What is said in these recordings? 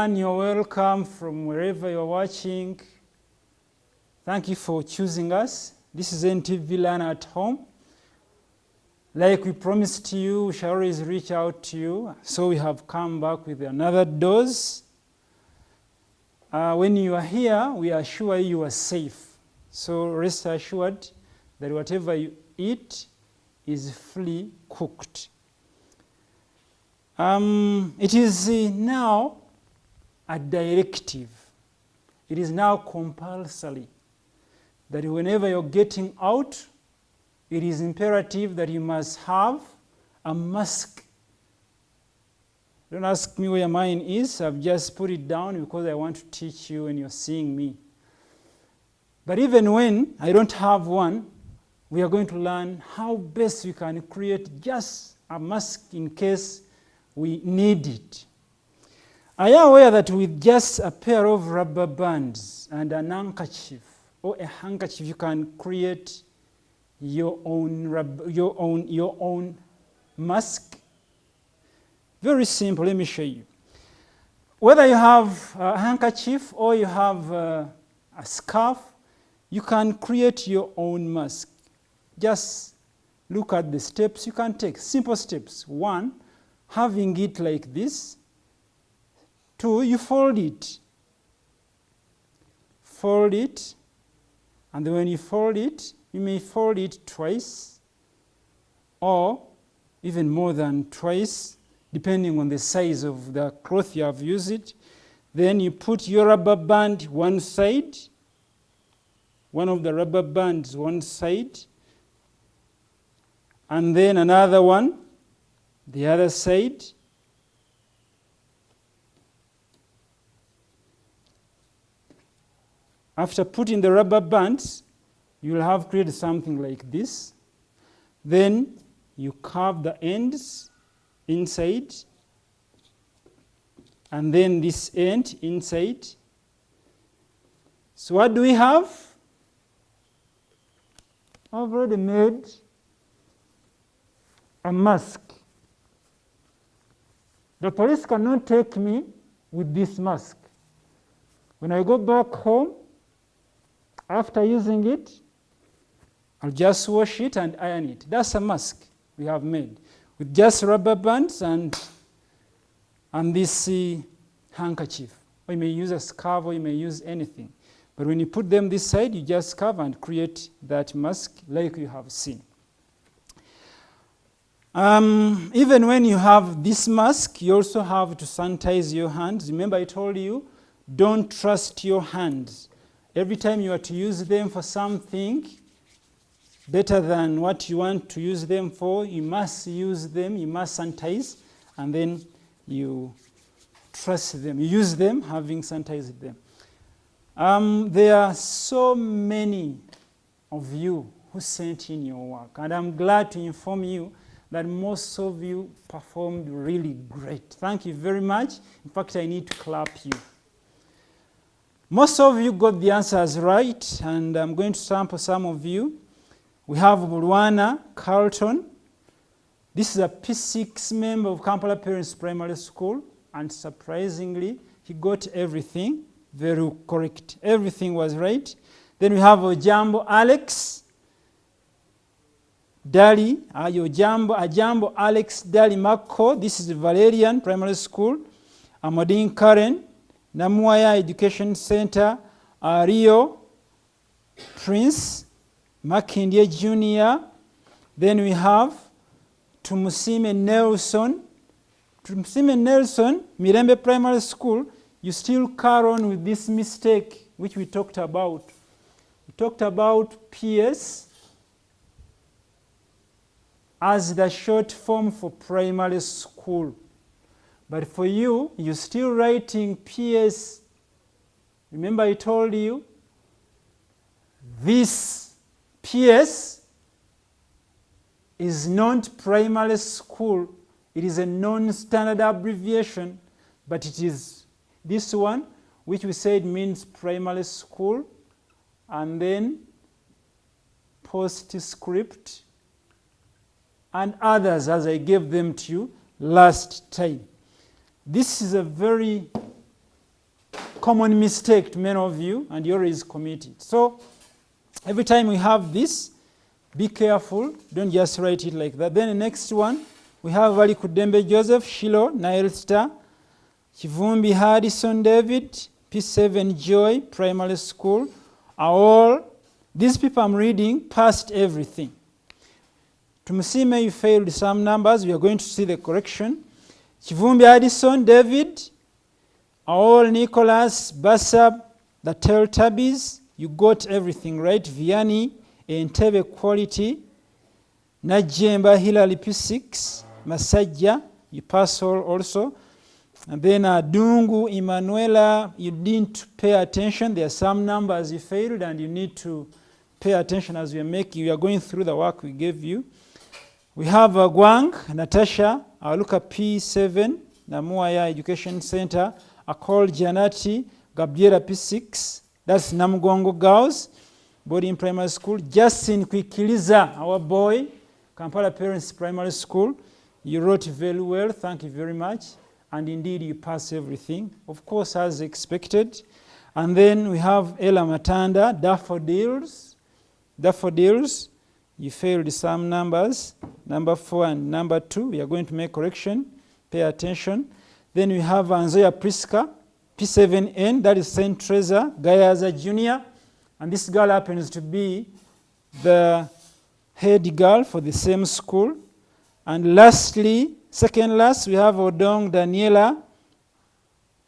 everyone, you're welcome from wherever you're watching. Thank you for choosing us. This is NTV Learn at Home. Like we promised you, we shall always reach out to you. So we have come back with another dose. When you are here, we assure you are safe. So rest assured that whatever you eat is fully cooked. It is now a directive. It is now compulsory that whenever you're getting out, it is imperative that you must have a mask. Don't ask me where mine is. I've just put it down because I want to teach you when you're seeing me. But even when I don't have one, we are going to learn how best we can create just a mask in case we need it. Are you aware that with just a pair of rubber bands and an handkerchief or a handkerchief, you can create your own mask? Very simple. Let me show you. Whether you have a handkerchief or you have a scarf, you can create your own mask. Just look at the steps you can take. Simple steps. 1, having it like this. 2, you fold it. Fold it. And then when you fold it, you may fold it twice or even more than twice, depending on the size of the cloth you have used. Then you put your rubber band one side, one of the rubber bands one side, and then another one, the other side. After putting the rubber bands, you will have created something like this. Then you carve the ends inside, and then this end inside. So what do we have? I've already made a mask. The police cannot take me with this mask. When I go back home, after using it, I'll just wash it and iron it. That's a mask we have made with just rubber bands and this handkerchief. Or you may use a scarf or you may use anything. But when you put them this side, you just cover and create that mask like you have seen. Even when you have this mask, you also have to sanitize your hands. Remember I told you, don't trust your hands. Every time you are to use them for something better than what you want to use them for, you must use them, you must sanitize, and then you trust them. You use them having sanitized them. There are so many of you who sent in your work, and I'm glad to inform you that most of you performed really great. Thank you very much. In fact, I need to clap you. Most of you got the answers right, and I'm going to sample some of you. We have Bulwana Carlton. This is a P6 member of Kampala Parents Primary School, and surprisingly, he got everything very correct. Everything was right. Then we have Ojambo Alex Dali, Ajambo Alex Dali Mako. This is Valerian Primary School. Amadine Karen, Namuaya Education Center, Rio Prince, Makindye Junior. Then we have Tumusime Nelson. Tumusime Nelson, Mirembe Primary School. You still carry on with this mistake which we talked about. We talked about PS as the short form for primary school. But for you, you're still writing PS. Remember I told you, this PS is not primary school. It is a non-standard abbreviation, but it is this one, which we said means primary school, and then postscript, and others as I gave them to you last time. This is a very common mistake to many of you, and you always commit it. So every time we have this, be careful. Don't just write it like that. Then the next one, we have Vali Kudembe Joseph, Shiloh, Nile Star, Kivumbi Hardison David, P7 Joy, Primary School, are all, these people I'm reading, passed everything. Tumusime, you failed some numbers. We are going to see the correction. Kivumbi Hardison David, are all Nicholas, Basab, the Teletubbies. You got everything right. Vianney, Entebbe Quality, Najemba Hilary P6, Masajja, you pass all also. And then Dungu, Emanuela, you didn't pay attention. There are some numbers you failed and you need to pay attention as we are going through the work we gave you. We have Guang, Natasha, Aluka P7, Namuaya Education Center, Akol Janati, Gabriela P6, that's Namugongo Girls, Boarding Primary School. Justin Kwikiliza, our boy, Kampala Parents Primary School. You wrote very well, thank you very much. And indeed, you passed everything, of course, as expected. And then we have Ella Matanda, Daffodils. Daffodils, you failed some numbers, number 4 and number 2. We are going to make correction. Pay attention. Then we have Anzoya Priska, P7N, that is St. Teresa, Gayaza Jr. And this girl happens to be the head girl for the same school. And lastly, second last, we have Odong Daniela.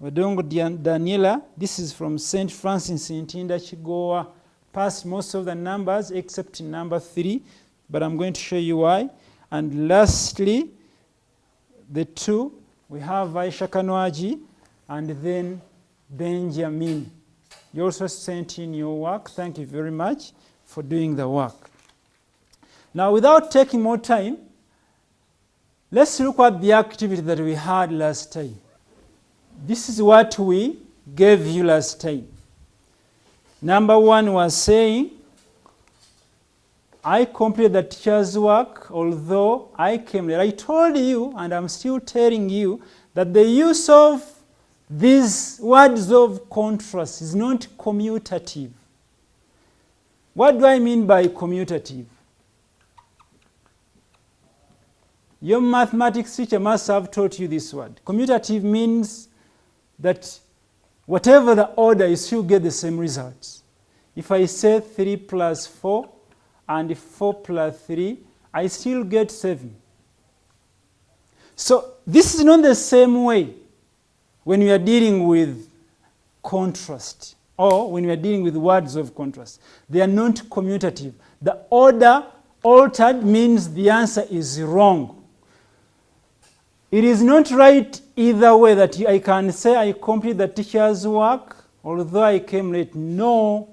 Daniela, this is from St. Francis in Tinda Chigoa. Passed most of the numbers except number 3, but I'm going to show you why. And lastly, the 2, we have Aisha Kanwaji and then Benjamin. You also sent in your work. Thank you very much for doing the work. Now, without taking more time, let's look at the activity that we had last time. This is what we gave you last time. Number 1 was saying, I completed the teacher's work, although I came late. I told you, and I'm still telling you, that the use of these words of contrast is not commutative. What do I mean by commutative? Your mathematics teacher must have taught you this word. Commutative means that whatever the order, you still get the same results. If I say 3 plus 4 and 4 plus 3, I still get 7. So this is not the same way when we are dealing with contrast or when we are dealing with words of contrast. They are not commutative. The order altered means the answer is wrong. It is not right either way that I can say I completed the teacher's work, although I came late. No.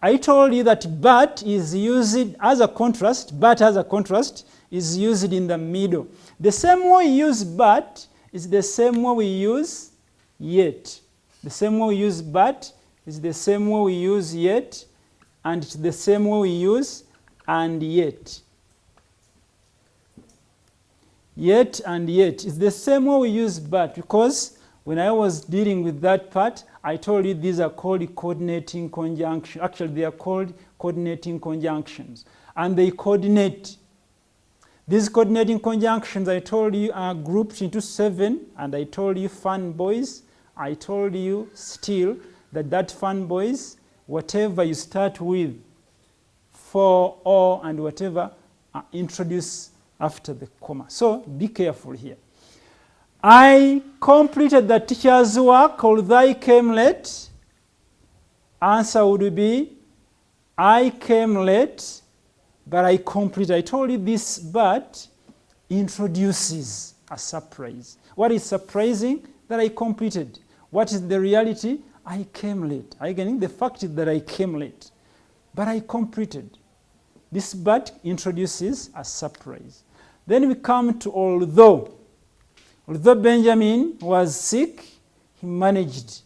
I told you that but is used as a contrast, but as a contrast is used in the middle. The same way we use but is the same way we use yet. The same way we use but is the same way we use yet, and it's the same way we use and yet. Yet and yet. It's the same way we use but, because when I was dealing with that part, I told you these are called coordinating conjunctions. Actually, they are called coordinating conjunctions. And they coordinate. These coordinating conjunctions, I told you, are grouped into 7. And I told you fun boys. I told you still that fun boys, whatever you start with, for, or, and whatever, are introduced after the comma. So be careful here. I completed the teacher's work, although I came late. Answer would be, I came late, but I completed. I told you this but introduces a surprise. What is surprising? That I completed. What is the reality? I came late. Again, the fact is that I came late, but I completed. This but introduces a surprise. Then we come to although. Although Benjamin was sick, he managed.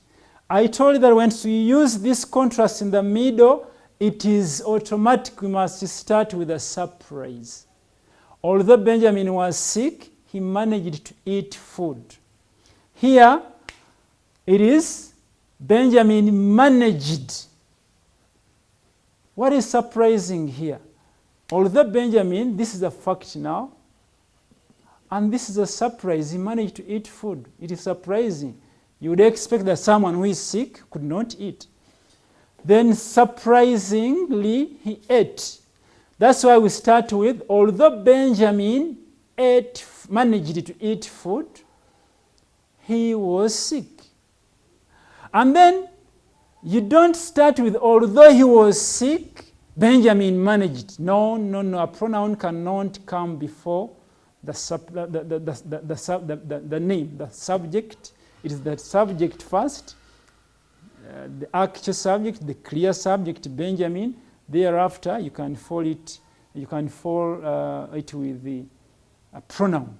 I told you that when we use this contrast in the middle, it is automatic. We must start with a surprise. Although Benjamin was sick, he managed to eat food. Here, it is Benjamin managed. What is surprising here? Although Benjamin, this is a fact now, and this is a surprise, he managed to eat food. It is surprising. You would expect that someone who is sick could not eat. Then surprisingly, he ate. That's why we start with, although Benjamin managed to eat food, he was sick. And then you don't start with, although he was sick, Benjamin managed. No. A pronoun cannot come before the name, the subject. It is the subject first, the actual subject, the clear subject, Benjamin. Thereafter, you can follow it with the pronoun.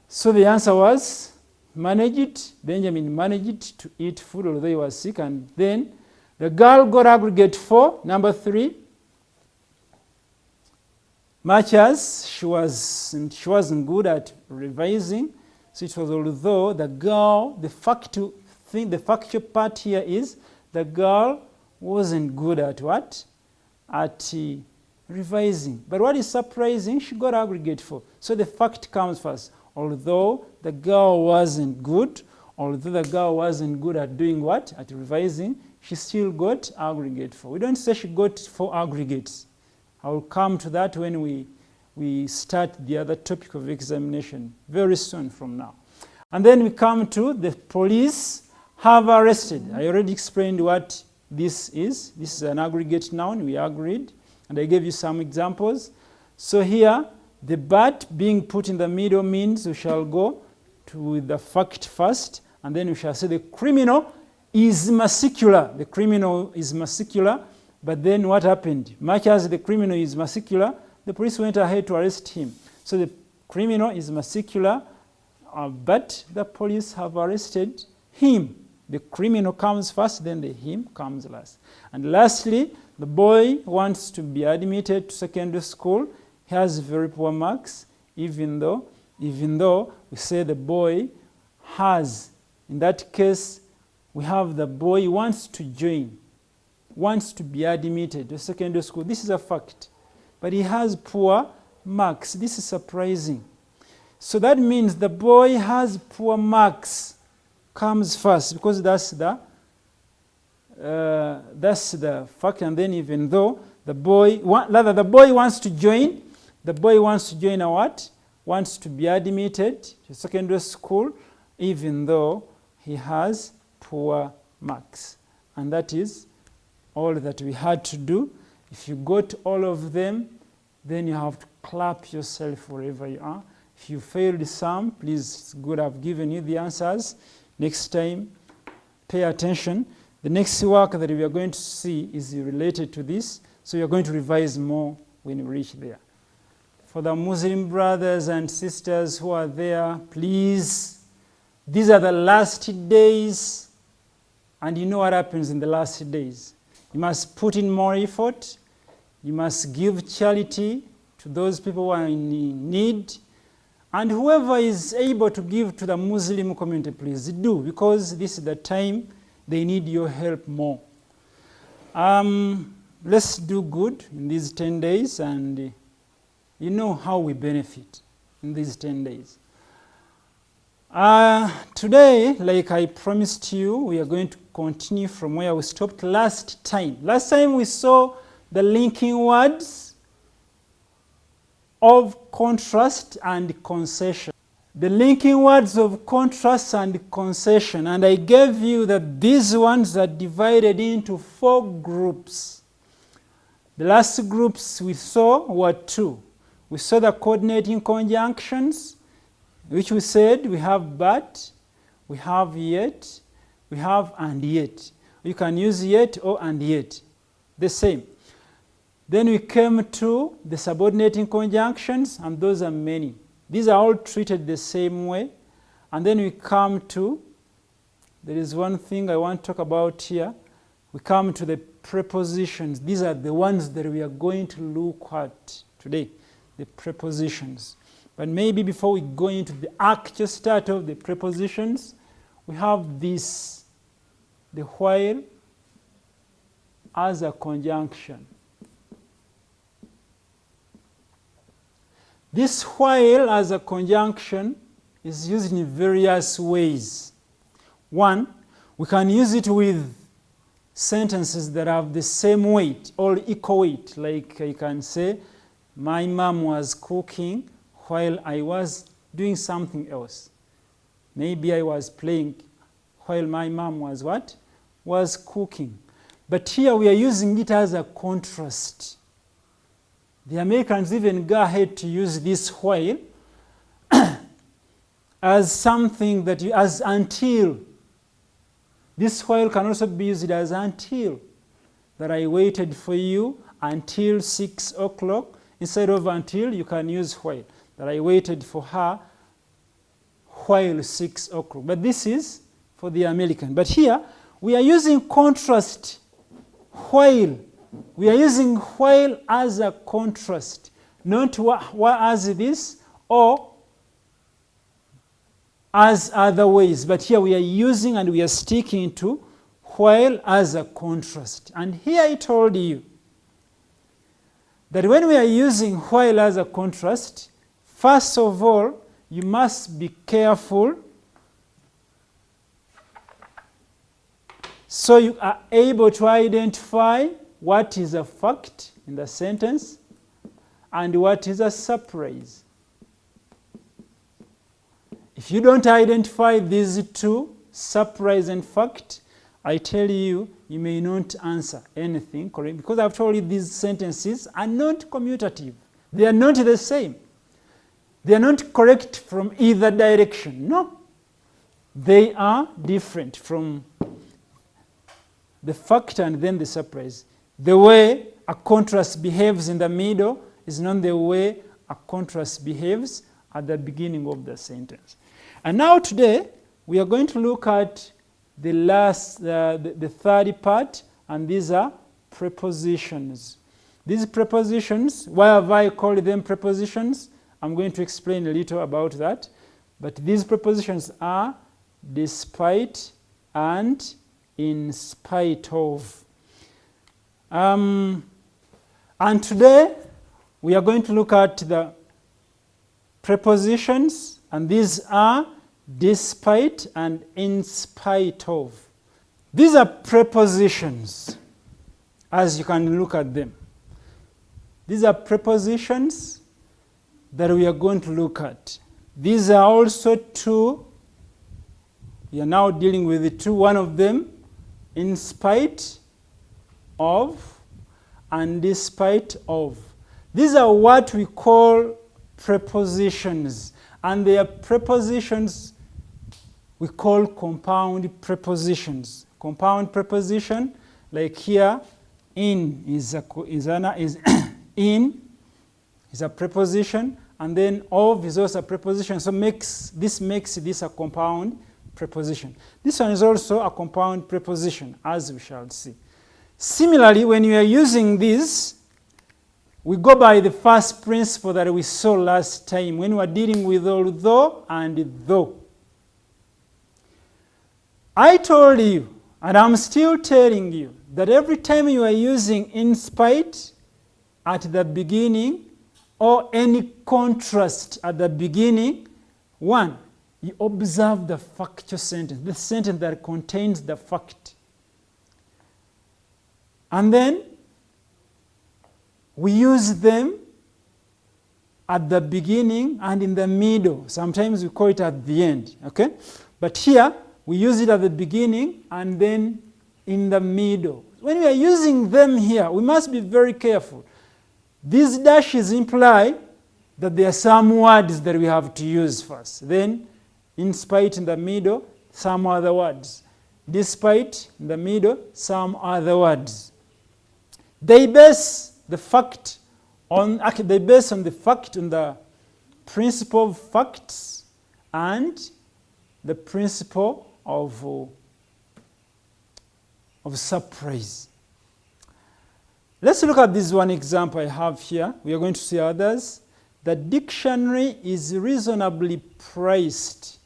So the answer was managed. Benjamin managed to eat food although he was sick. And then the girl got aggregate 4. Number 3. Much as she wasn't good at revising, so it was although the girl, the factual part here is the girl wasn't good at what? At revising. But what is surprising, she got aggregate 4. So the fact comes first. Although the girl wasn't good at doing what? At revising, she still got aggregate 4. We don't say she got 4 aggregates. I will come to that when we start the other topic of examination very soon from now. And then we come to the police have arrested. I already explained what this is. This is an aggregate noun. We agreed. And I gave you some examples. So here, the but being put in the middle means we shall go to the fact first, and then we shall say the criminal is muscular. The criminal is muscular, but then what happened? Much as the criminal is muscular, the police went ahead to arrest him. So the criminal is muscular, but the police have arrested him. The criminal comes first, then the him comes last. And lastly, the boy wants to be admitted to secondary school. He has very poor marks, even though we say the boy has. In that case, we have the boy wants to join, wants to be admitted to secondary school. This is a fact. But he has poor marks. This is surprising. So that means the boy has poor marks comes first, because that's the fact. And then even though the boy wants to join, a what? Wants to be admitted to secondary school, even though he has poor marks. And that is all that we had to do. If you got all of them, then you have to clap yourself wherever you are. If you failed some, please, it's good I've given you the answers. Next time, pay attention. The next work that we are going to see is related to this, so you're going to revise more when you reach there. For the Muslim brothers and sisters who are there, please, these are the last days, and you know what happens in the last days. You must put in more effort. You must give charity to those people who are in need. And whoever is able to give to the Muslim community, please do, because this is the time they need your help more. Let's do good in these 10 days, and you know how we benefit in these 10 days. Today, like I promised you, we are going to continue from where we stopped last time. Last time we saw the linking words of contrast and concession. The linking words of contrast and concession. And I gave you that these ones are divided into 4 groups. The last groups we saw were 2. We saw the coordinating conjunctions, which we said we have but, we have yet, we have and yet. You can use yet or and yet, the same. Then we came to the subordinating conjunctions, and those are many. These are all treated the same way. And then we come to, there is one thing I want to talk about here. We come to the prepositions. These are the ones that we are going to look at today, the prepositions. But maybe before we go into the actual start of the prepositions, we have this the while as a conjunction. This while as a conjunction is used in various ways. One, we can use it with sentences that have the same weight or equal weight. Like I can say, my mom was cooking while I was doing something else. Maybe I was playing while my mom was what? Was cooking. But here we are using it as a contrast. The Americans even go ahead to use this while as something that as until. This while can also be used as until. That I waited for you until 6 o'clock. Instead of until, you can use while. That I waited for her while 6 o'clock. But this is for the American. But here, we are using contrast while. We are using while as a contrast. Not as this or as other ways. But here we are using and we are sticking to while as a contrast. And here I told you that when we are using while as a contrast, first of all, you must be careful so you are able to identify what is a fact in the sentence and what is a surprise. If you don't identify these two, surprise and fact, I tell you, you may not answer anything correct because I've told you these sentences are not commutative. They are not the same. They are not correct from either direction. No. They are different from the fact and then the surprise. The way a contrast behaves in the middle is not the way a contrast behaves at the beginning of the sentence. And now today, we are going to look at the third part, and these are prepositions. These prepositions, why have I called them prepositions? I'm going to explain a little about that. But these prepositions are despite and in spite of. And today, we are going to look at the prepositions, and these are despite and in spite of. These are prepositions, as you can look at them. These are prepositions that we are going to look at. These are also two. We are now dealing with the two. One of them, in spite of and despite of. These are what we call prepositions. And they are prepositions we call compound prepositions. Compound preposition, like here, in is a preposition, and then of is also a preposition. So this makes this a compound preposition. This one is also a compound preposition, as we shall see. Similarly, when you are using this, we go by the first principle that we saw last time when we were dealing with although and though. I told you, and I'm still telling you, that every time you are using in spite at the beginning or any contrast at the beginning, one, you observe the factual sentence, the sentence that contains the fact. And then we use them at the beginning and in the middle. Sometimes we call it at the end, okay? But here, we use it at the beginning and then in the middle. When we are using them here, we must be very careful. These dashes imply that there are some words that we have to use first. Then, in spite in the middle, some other words. Despite in the middle, some other words. They base the fact on, they base on the fact, on the principle of facts and the principle of surprise. Let's look at this one example I have here. We are going to see others. The dictionary is reasonably priced.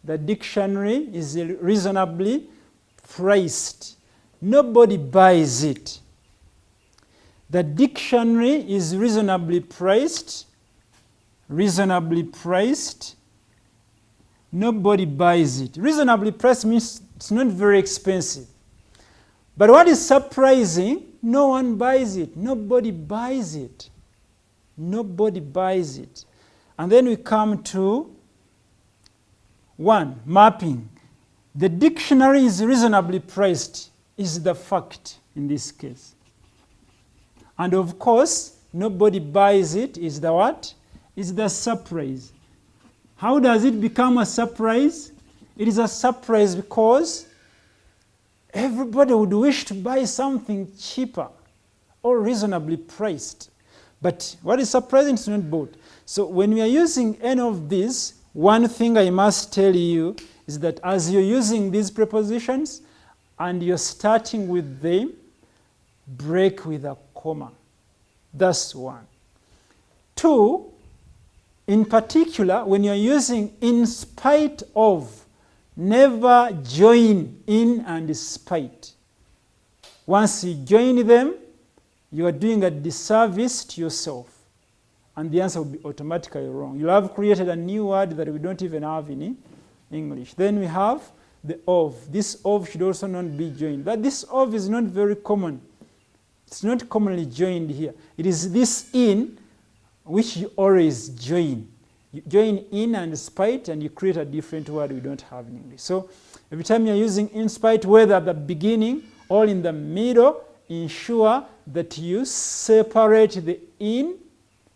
The dictionary is reasonably priced. Nobody buys it. The dictionary is reasonably priced. Reasonably priced. Nobody buys it. Reasonably priced means it's not very expensive. But what is surprising, no one buys it. Nobody buys it. Nobody buys it. And then we come to 1, mapping. The dictionary is reasonably priced, is the fact in this case. And of course, nobody buys it is the what? Is the surprise. How does it become a surprise? It is a surprise because everybody would wish to buy something cheaper or reasonably priced. But what is surprising is not bought. So when we are using any of these, one thing I must tell you is that as you're using these prepositions and you're starting with them, break with a comma. That's 1. 2, in particular, when you're using in spite of, never join in and spite. Once you join them, you are doing a disservice to yourself. And the answer will be automatically wrong. You'll have created a new word that we don't even have in English. Then we have the of. This of should also not be joined. But this of is not very common. It's not commonly joined here. It is this in which you always join. You join in and spite and you create a different word we don't have in English. So every time you're using in spite, whether at the beginning or in the middle, ensure that you separate the in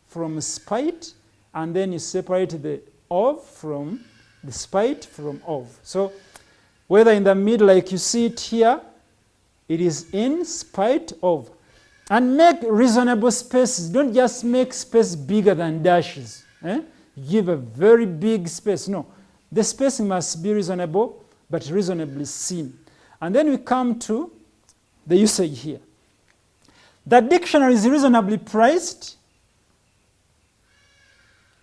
from spite, and then you separate the of from the spite from of. So whether in the middle, like you see it here, it is in spite of. And make reasonable spaces. Don't just make space bigger than dashes. Give a very big space. No. The spacing must be reasonable, but reasonably seen. And then we come to the usage here. The dictionary is reasonably priced.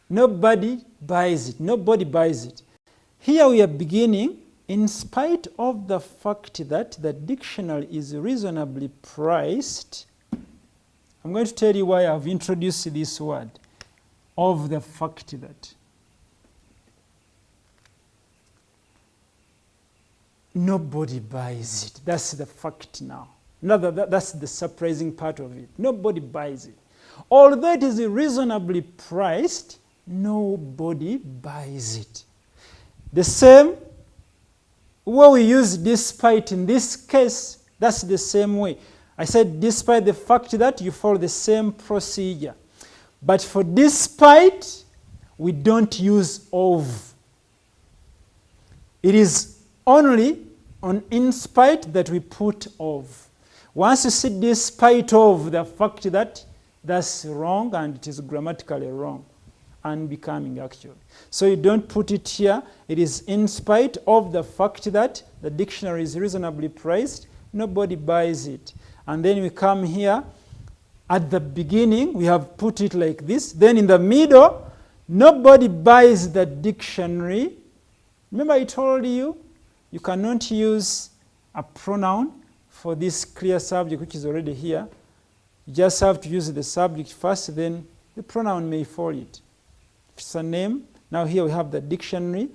Nobody buys it. Nobody buys it. Here we are beginning, in spite of the fact that the dictionary is reasonably priced. I'm going to tell you why I've introduced this word, of the fact that. Nobody buys it. That's the fact now. That's the surprising part of it. Nobody buys it. Although it is reasonably priced, nobody buys it. The same way we use despite in this case, that's the same way. I said despite the fact that you follow the same procedure. But for despite, we don't use of. It is only on in spite that we put of. Once you see despite of the fact that, that's wrong and it is grammatically wrong. Unbecoming actually. So you don't put it here. It is in spite of the fact that the dictionary is reasonably priced. Nobody buys it. And then we come here. At the beginning, we have put it like this. Then in the middle, nobody buys the dictionary. Remember I told you, you cannot use a pronoun for this clear subject which is already here. You just have to use the subject first, then the pronoun may follow it. If it's a name, now here we have the dictionary.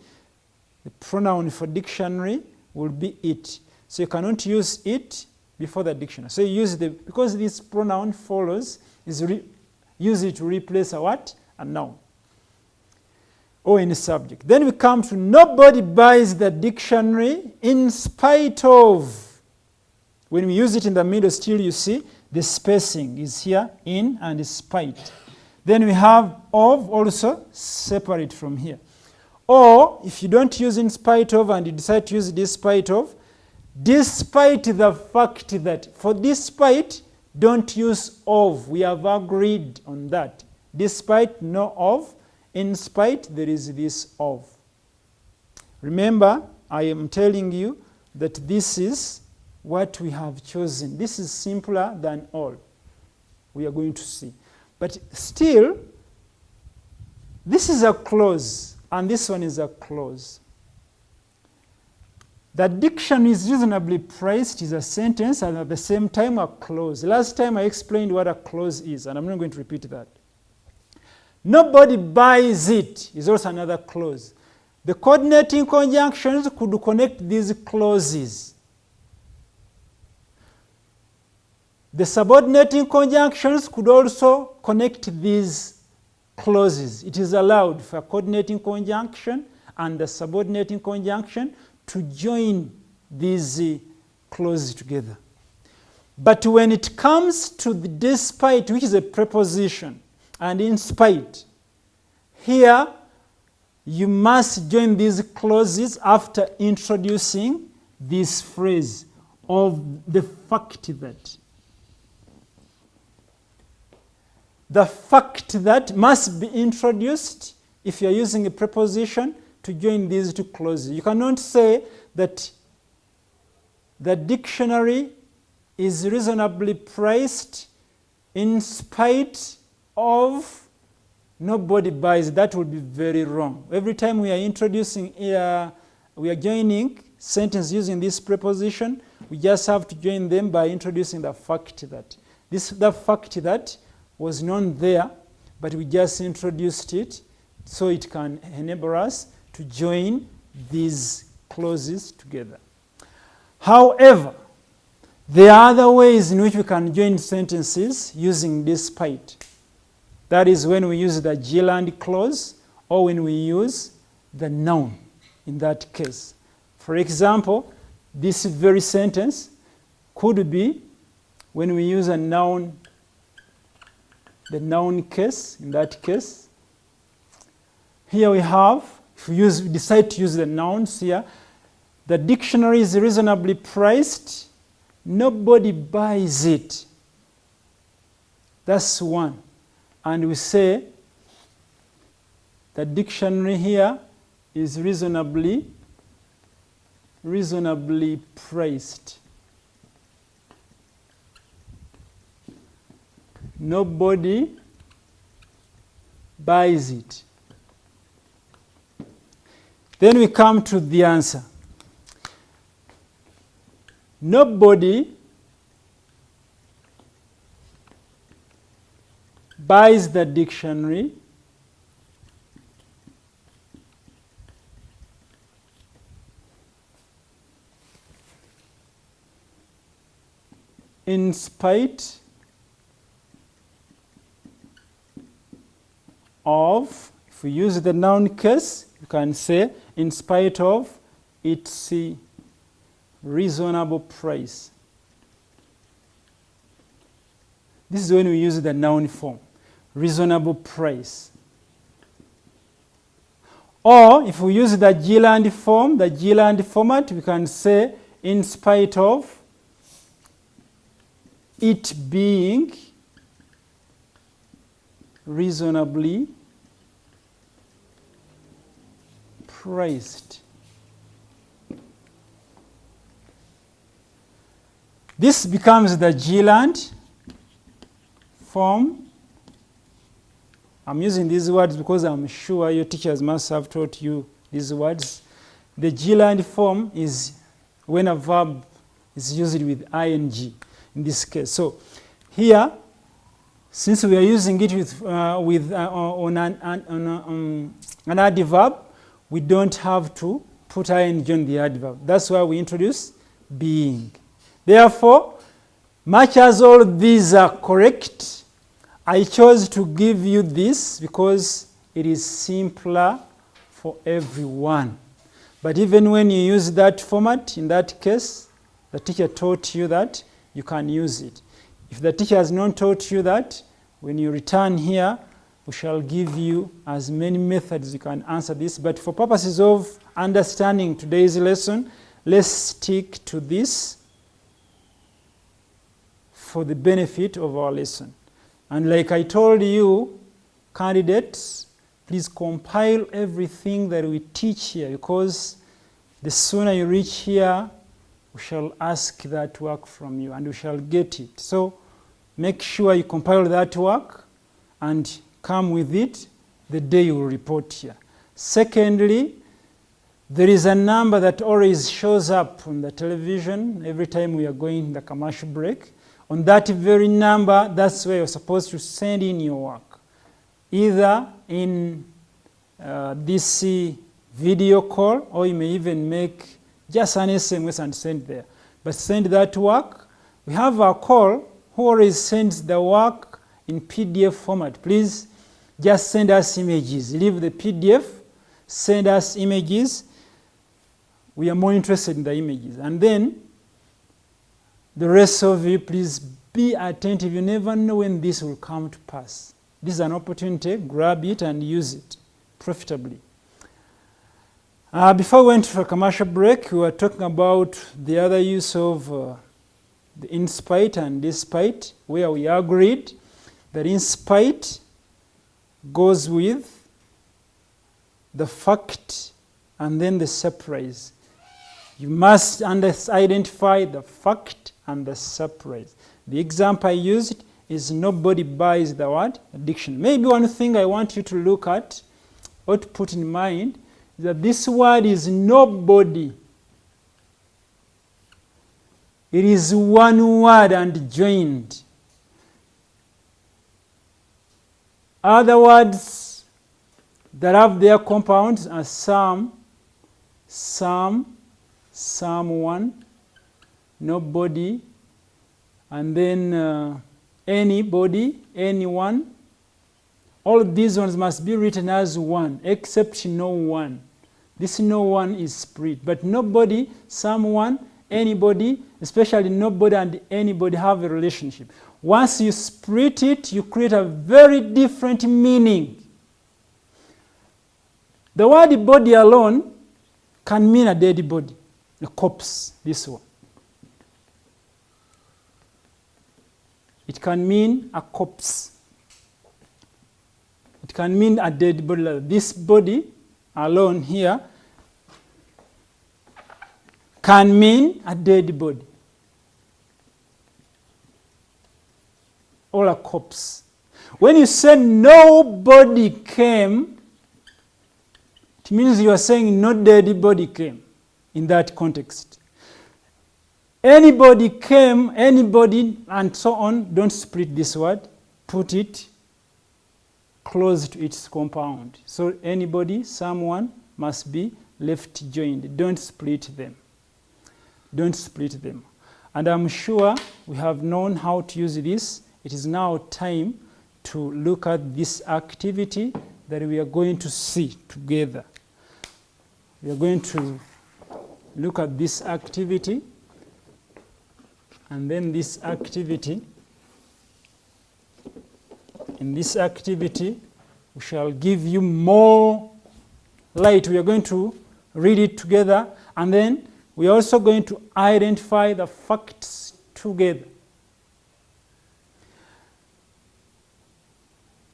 The pronoun for dictionary will be it. So you cannot use it before the dictionary. So you use because this pronoun follows, use it to replace a what? A noun. Or any subject. Then we come to nobody buys the dictionary in spite of. When we use it in the middle, still you see the spacing is here, in and spite. Then we have of also separate from here. Or if you don't use in spite of and you decide to use despite the fact that, for despite, don't use of. We have agreed on that. Despite, no of. In spite, there is this of. Remember, I am telling you that this is what we have chosen. This is simpler than all. We are going to see. But still, this is a clause, and this one is a clause. The diction is reasonably priced is a sentence and at the same time a clause. Last time I explained what a clause is, and I'm not going to repeat that. Nobody buys it is also another clause. The coordinating conjunctions could connect these clauses. The subordinating conjunctions could also connect these clauses. It is allowed for a coordinating conjunction and the subordinating conjunction to join these clauses together. But when it comes to the despite, which is a preposition, and in spite, here you must join these clauses after introducing this phrase of the fact that. The fact that must be introduced if you are using a preposition to join these two clauses. You cannot say that the dictionary is reasonably priced in spite of nobody buys. That would be very wrong. Every time we are introducing, we are joining sentences using this preposition, we just have to join them by introducing the fact that. The fact that was known there, but we just introduced it so it can enable us to join these clauses together. However, there are other ways in which we can join sentences using despite. That is when we use the G-land clause or when we use the noun in that case. For example, this very sentence could be when we use a noun, the noun case. In that case, here we have, if we decide to use the nouns here, the dictionary is reasonably priced, nobody buys it. That's one. And we say the dictionary here is reasonably priced. Nobody buys it. Then we come to the answer. Nobody buys the dictionary in spite of, if we use the noun case, you can say in spite of its reasonable price. This is when we use the noun form, reasonable price. Or if we use the G-land form, the G-land format, we can say in spite of it being reasonably priced. This becomes the G-land form. I'm using these words because I'm sure your teachers must have taught you these words. The G-land form is when a verb is used with ing in this case. So here, since we are using it on an adverb, we don't have to put ing on the adverb. That's why we introduce being. Therefore, much as all these are correct, I chose to give you this because it is simpler for everyone. But even when you use that format, in that case, the teacher taught you that, you can use it. If the teacher has not taught you that, when you return here, we shall give you as many methods you can answer this. But for purposes of understanding today's lesson, let's stick to this for the benefit of our lesson. And like I told you, candidates, please compile everything that we teach here, because the sooner you reach here, we shall ask that work from you and we shall get it. So make sure you compile that work and come with it the day you will report here. Secondly, There is a number that always shows up on the television every time we are going in the commercial break. On that very number, that's where you're supposed to send in your work. Either in this video call, or you may even make just an SMS and send there. But send that work. We have a call who always sends the work in PDF format. Please just send us images. Leave the PDF, send us images. We are more interested in the images. And then the rest of you, please be attentive. You never know when this will come to pass. This is an opportunity. Grab it and use it profitably. Before we went for a commercial break, we were talking about the other use of the in spite and despite, where we agreed that in spite goes with the fact and then the surprise. You must identify the fact and the surprise. The example I used is nobody buys the word addiction. Maybe one thing I want you to look at or to put in mind is that this word is nobody. It is one word and joined. Other words that have their compounds are some, someone, nobody, and then anybody, anyone. All of these ones must be written as one, except no one. This no one is split. But nobody, someone, anybody, especially nobody and anybody have a relationship. Once you split it, you create a very different meaning. The word body alone can mean a dead body, a corpse, this one. It can mean a corpse. It can mean a dead body. This body alone here can mean a dead body or a corpse. When you say nobody came, it means you are saying no dead body came in that context. Anybody came, anybody, and so on. Don't split this word. Put it close to its compound. So anybody, someone must be left joined. Don't split them. Don't split them. And I'm sure we have known how to use this. It is now time to look at this activity that we are going to see together. We are going to look at this activity, and then this activity. In this activity, we shall give you more light. We are going to read it together, and then we are also going to identify the facts together.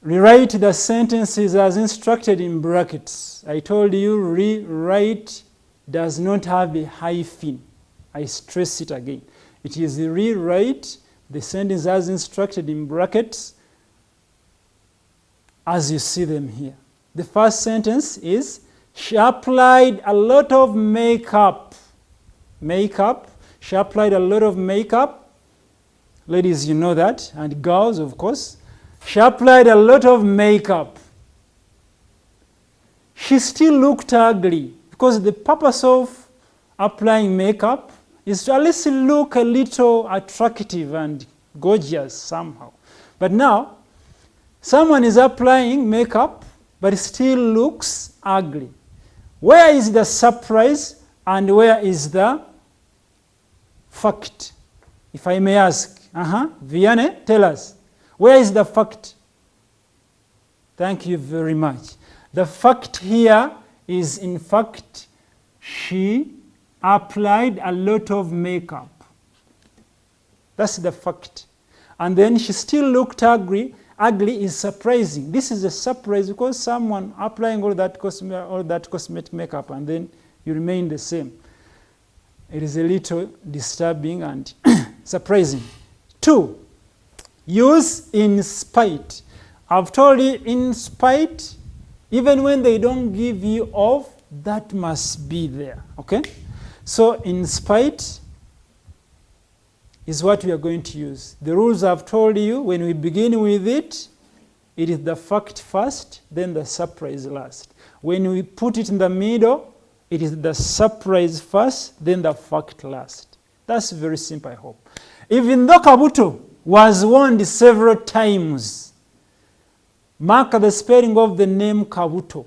Rewrite the sentences as instructed in brackets. I told you rewrite does not have a hyphen. I stress it again. It is rewrite the sentence as instructed in brackets as you see them here. The first sentence is, she applied a lot of makeup. Makeup. She applied a lot of makeup. Ladies, you know that. And girls, of course. She applied a lot of makeup. She still looked ugly, because the purpose of applying makeup is to at least look a little attractive and gorgeous somehow. But now, someone is applying makeup, but still looks ugly. Where is the surprise and where is the fact? If I may ask. Vianney, tell us. Where is the fact? Thank you very much. The fact here is, in fact, she applied a lot of makeup. That's the fact. And then she still looked ugly. Ugly is surprising. This is a surprise because someone applying all that cosmetic makeup and then you remain the same. It is a little disturbing and surprising. 2, use in spite. I've told you in spite, even when they don't give you off, that must be there. Okay? So in spite is what we are going to use. The rules I've told you, when we begin with it, it is the fact first, then the surprise last. When we put it in the middle, it is the surprise first, then the fact last. That's very simple, I hope. Even though Kabuto was warned several times, mark the spelling of the name Kabuto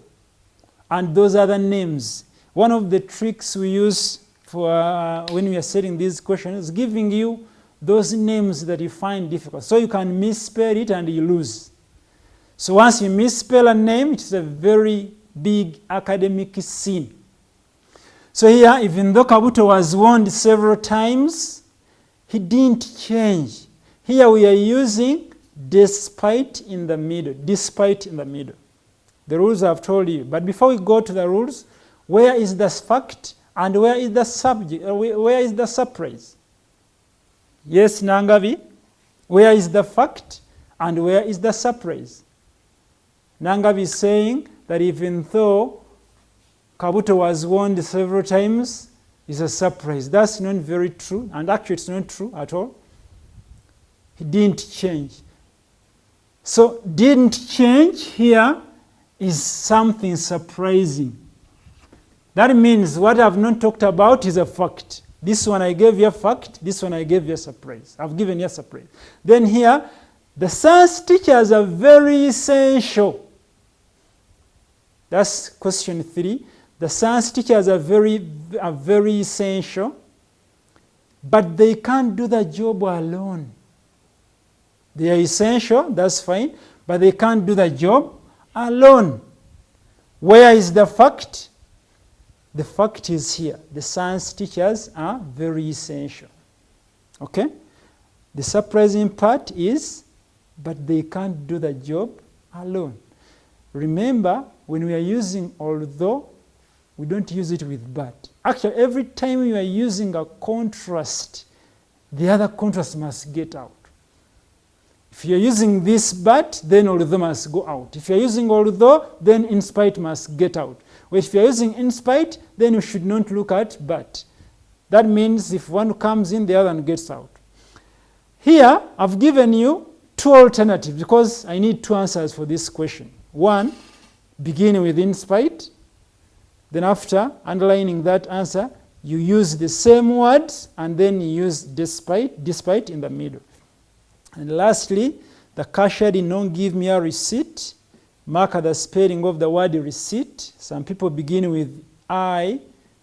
and those other names. One of the tricks we use for when we are setting these questions is giving you those names that you find difficult. So you can misspell it and you lose. So once you misspell a name, it's a very big academic sin. So here, even though Kabuto was warned several times, he didn't change. Here we are using despite in the middle, despite in the middle. The rules I've told you. But before we go to the rules, where is the fact and where is the subject? Where is the surprise? Yes, Nangavi? Where is the fact and where is the surprise? Nangavi is saying that even though Kabuto was warned several times, it's a surprise. That's not very true, and actually it's not true at all. He didn't change. So didn't change here is something surprising. That means what I've not talked about is a fact. This one I gave you a fact, this one I gave you a surprise. I've given you a surprise. Then here, the science teachers are very essential. That's question 3. The science teachers are very essential, but they can't do the job alone. They are essential, that's fine, but they can't do the job alone. Where is the fact? The fact is here. The science teachers are very essential. Okay? The surprising part is, but they can't do the job alone. Remember, when we are using although, we don't use it with but. Actually, every time you are using a contrast, the other contrast must get out. If you're using this but, then although must go out. If you're using although, then in spite must get out. Well, if you're using in spite, then you should not look at but. That means if one comes in, the other one gets out. Here, I've given you 2 alternatives because I need 2 answers for this question. One, begin with in spite. Then after underlining that answer, you use the same words and then you use despite in the middle. And lastly, the cashier did not give me a receipt. Mark the spelling of the word receipt. Some people begin with I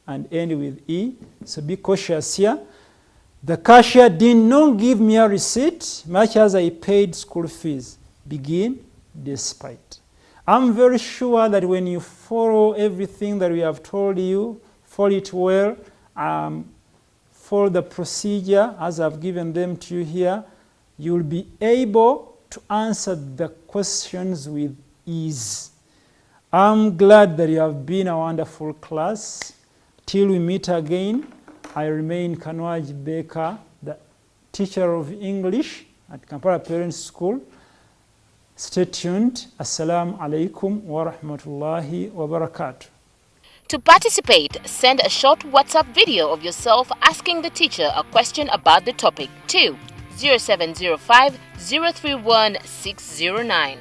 and end with E. So be cautious here. The cashier did not give me a receipt much as I paid school fees. Begin despite. I'm very sure that when you follow everything that we have told you, follow it well, follow the procedure as I've given them to you here, you'll be able to answer the questions with ease. I'm glad that you have been a wonderful class. Till we meet again, I remain Kanwaj Baker, the teacher of English at Kampala Parents School. Stay tuned. Assalamu alaikum wa rahmatullahi wa barakatuh. To participate, send a short WhatsApp video of yourself asking the teacher a question about the topic to 0705 031 609.